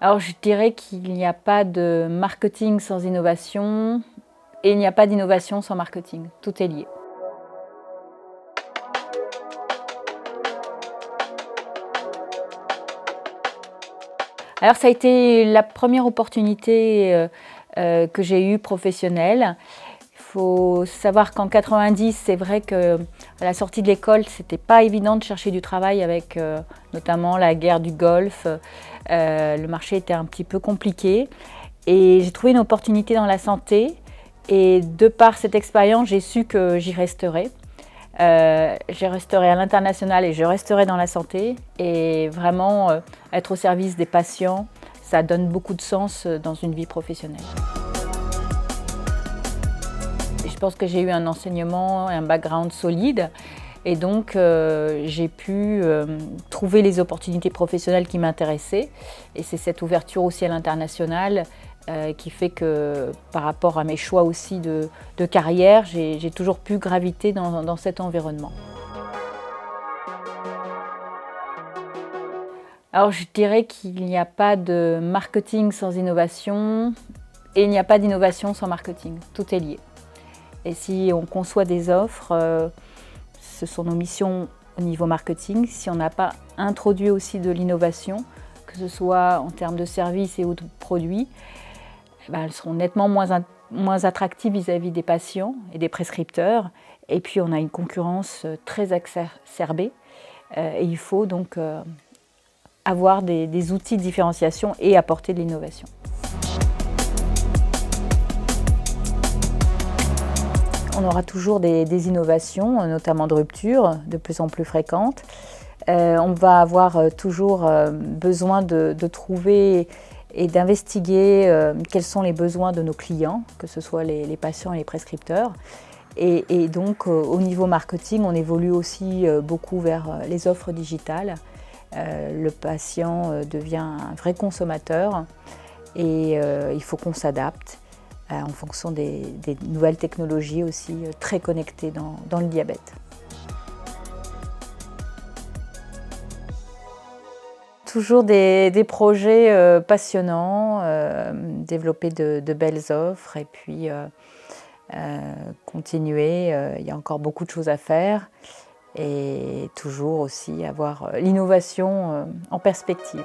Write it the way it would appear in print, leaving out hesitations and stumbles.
Alors je dirais qu'il n'y a pas de marketing sans innovation et il n'y a pas d'innovation sans marketing. Tout est lié. Alors ça a été la première opportunité que j'ai eue professionnelle. Il faut savoir qu'en 90, c'est vrai qu'à la sortie de l'école, c'était pas évident de chercher du travail avec notamment la guerre du Golfe. Le marché était un petit peu compliqué et j'ai trouvé une opportunité dans la santé et de par cette expérience, j'ai su que j'y resterais. Je resterai à l'international et je resterai dans la santé et vraiment être au service des patients, ça donne beaucoup de sens dans une vie professionnelle. Et je pense que j'ai eu un enseignement et un background solide et donc j'ai pu trouver les opportunités professionnelles qui m'intéressaient et c'est cette ouverture aussi à l'international qui fait que par rapport à mes choix aussi de carrière, j'ai toujours pu graviter dans cet environnement. Alors je dirais qu'il n'y a pas de marketing sans innovation et il n'y a pas d'innovation sans marketing. Tout est lié. Et si on conçoit des offres, ce sont nos missions au niveau marketing. Si on n'a pas introduit aussi de l'innovation, que ce soit en termes de services et ou de produits, elles seront nettement moins attractives vis-à-vis des patients et des prescripteurs. Et puis on a une concurrence très exacerbée. Et il faut donc avoir des outils de différenciation et apporter de l'innovation. On aura toujours des innovations, notamment de rupture, de plus en plus fréquentes. On va avoir toujours besoin de trouver et d'investiguer quels sont les besoins de nos clients, que ce soit les patients et les prescripteurs. Et donc au niveau marketing, on évolue aussi beaucoup vers les offres digitales. Le patient devient un vrai consommateur et il faut qu'on s'adapte en fonction des nouvelles technologies aussi très connectées dans le diabète. Toujours des projets passionnants, développer de belles offres et puis continuer. Il y a encore beaucoup de choses à faire et toujours aussi avoir l'innovation en perspective.